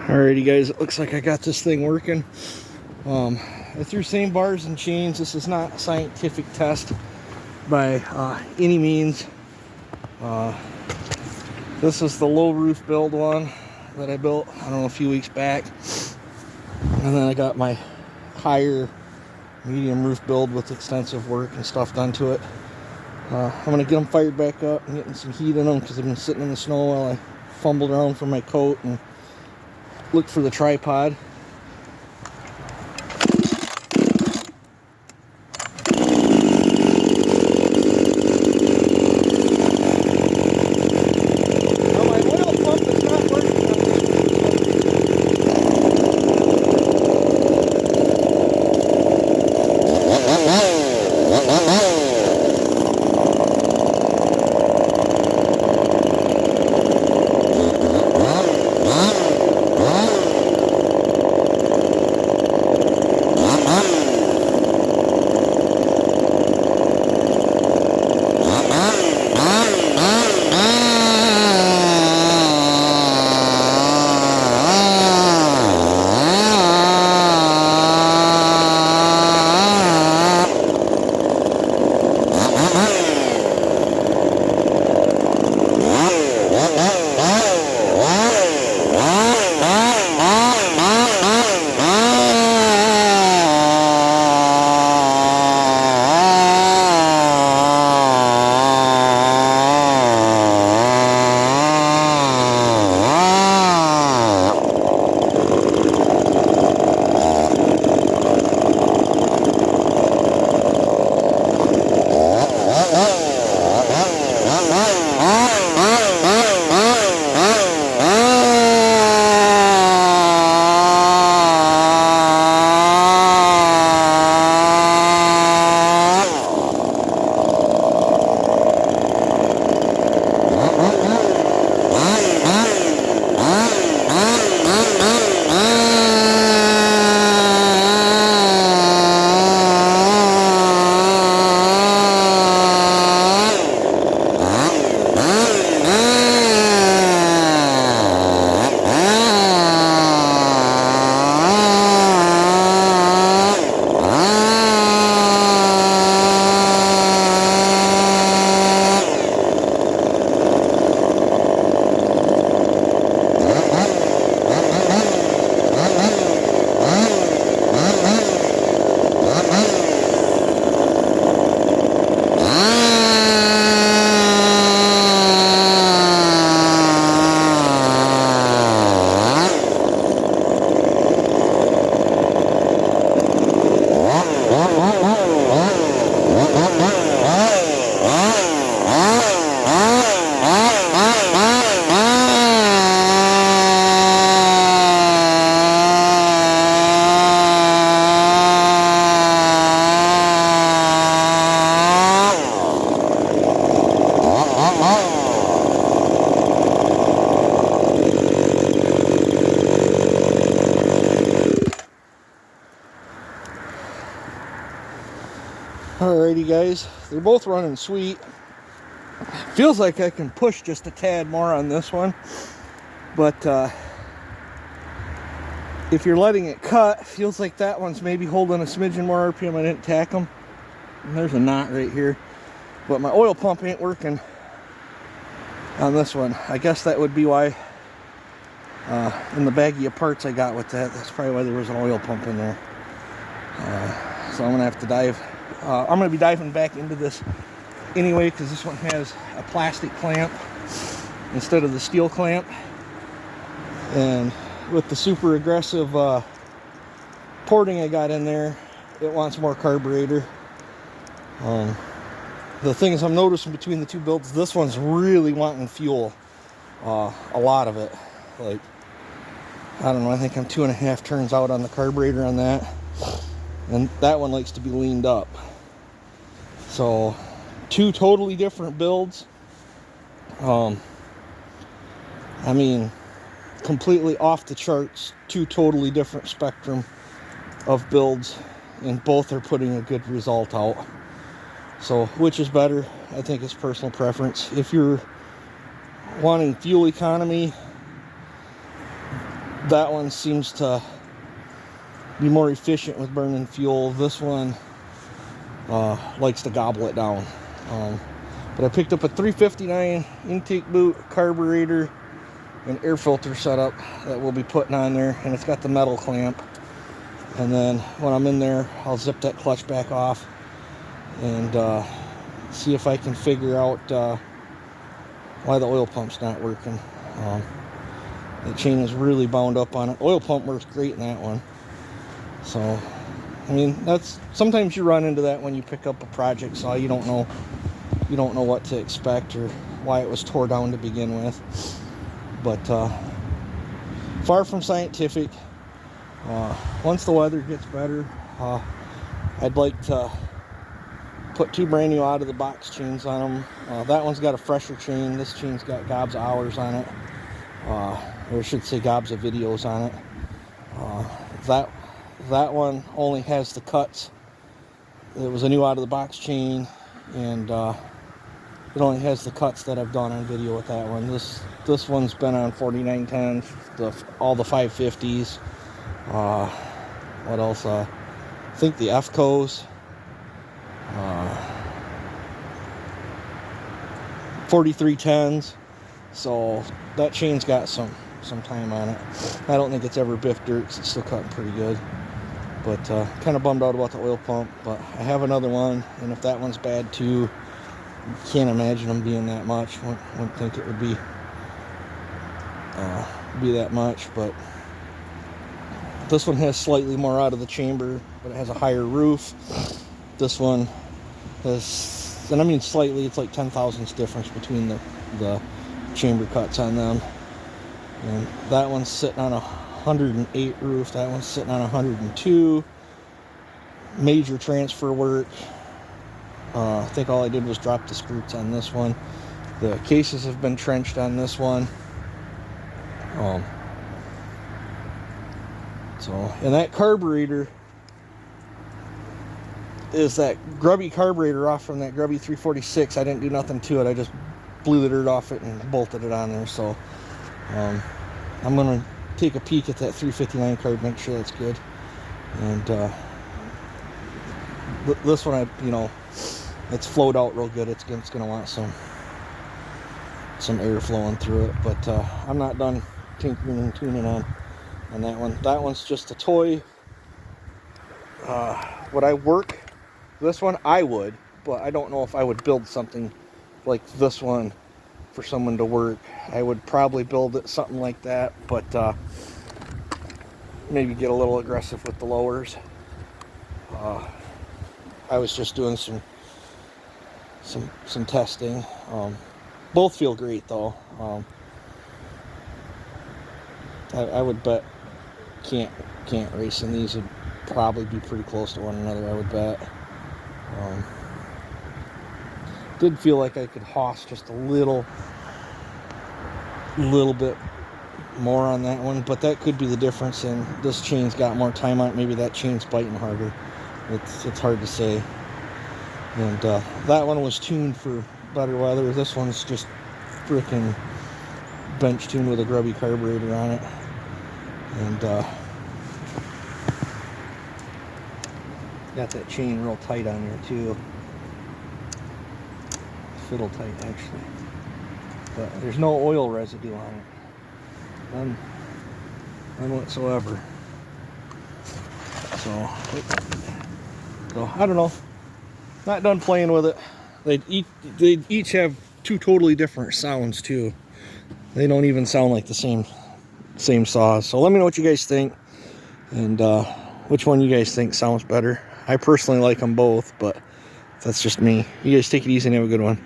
Alrighty guys, it looks like I got this thing working. I threw same bars and chains. This is not a scientific test by any means. This is the low roof build one that I built, I don't know, a few weeks back. And then I got my higher medium roof build with extensive work and stuff done to it. I'm going to get them fired back up and getting some heat in them because I've been sitting in the snow while I fumbled around for my coat and looked for the tripod. Now my oil pump is not working on this Alrighty guys, they're both running sweet. Feels like I can push just a tad more on this one, but if you're letting it cut, feels like that one's maybe holding a smidgen more RPM. I didn't tack them. And there's a knot right here, but my oil pump ain't working on this one. I guess that would be why in the baggie of parts I got with that, that's probably why there was an oil pump in there. So I'm gonna have to dive. I'm going to be diving back into this anyway because this one has a plastic clamp instead of the steel clamp, and with the super aggressive porting I got in there, it wants more carburetor. The things I'm noticing between the two builds, this one's really wanting fuel, a lot of it. Like, I don't know, I think I'm 2.5 turns out on the carburetor on that, and that one likes to be leaned up. So, two totally different builds. I mean, completely off the charts, two totally different spectrum of builds, and both are putting a good result out. So, which is better? I think it's personal preference. If you're wanting fuel economy, that one seems to be more efficient with burning fuel. This one likes to gobble it down. But I picked up a 359 intake boot, carburetor, and air filter setup that we'll be putting on there, and it's got the metal clamp. And then when I'm in there, I'll zip that clutch back off and see if I can figure out why the oil pump's not working. The chain is really bound up on it. Oil pump works great in that one. So, I mean, that's sometimes you run into that when you pick up a project saw. You don't know what to expect or why it was tore down to begin with. But far from scientific. Once the weather gets better, I'd like to put 2 brand new out of the box chains on them. That one's got a fresher chain. This chain's got gobs of hours on it, or I should say gobs of videos on it. That one only has the cuts. It was a new out of the box chain, and it only has the cuts that I've done on video with that one. This one's been on 4910s, all the 550s. What else? I think the FCOs. 4310s. So that chain's got some time on it. I don't think it's ever biffed dirt because it's still cutting pretty good. But kind of bummed out about the oil pump. But I have another one, and if that one's bad too, can't imagine them being that much. Wouldn't think it would be that much. But this one has slightly more out of the chamber, but it has a higher roof. This one has, and I mean slightly, it's like 10,000ths difference between the chamber cuts on them. And that one's sitting on a 108 roof. That one's sitting on 102. Major transfer work. I think all I did was drop the skirts on this one. The cases have been trenched on this one. And that carburetor is that grubby carburetor off from that grubby 346. I didn't do nothing to it. I just blew the dirt off it and bolted it on there. So I'm gonna take a peek at that 359 carb, make sure that's good. And this one, it's flowed out real good. It's gonna want some air flowing through it. But I'm not done tinkering and tuning on that one. That one's just a toy. Would I work this one? I would, but I don't know if I would build something like this one for someone to work. I would probably build it something like that, but maybe get a little aggressive with the lowers. I was just doing some testing. Both feel great though. I would bet can't racing these would probably be pretty close to one another, I would bet. Did feel like I could hoss just a little bit more on that one, but that could be the difference, and this chain's got more time on it. Maybe that chain's biting harder. It's hard to say. And that one was tuned for better weather. This one's just freaking bench tuned with a grubby carburetor on it. And got that chain real tight on there too. Fiddle tight actually. But there's no oil residue on it. None whatsoever. So I don't know. Not done playing with it. They each have 2 totally different sounds too. They don't even sound like the same saws. So let me know what you guys think, and which one you guys think sounds better. I personally like them both, but that's just me. You guys take it easy and have a good one.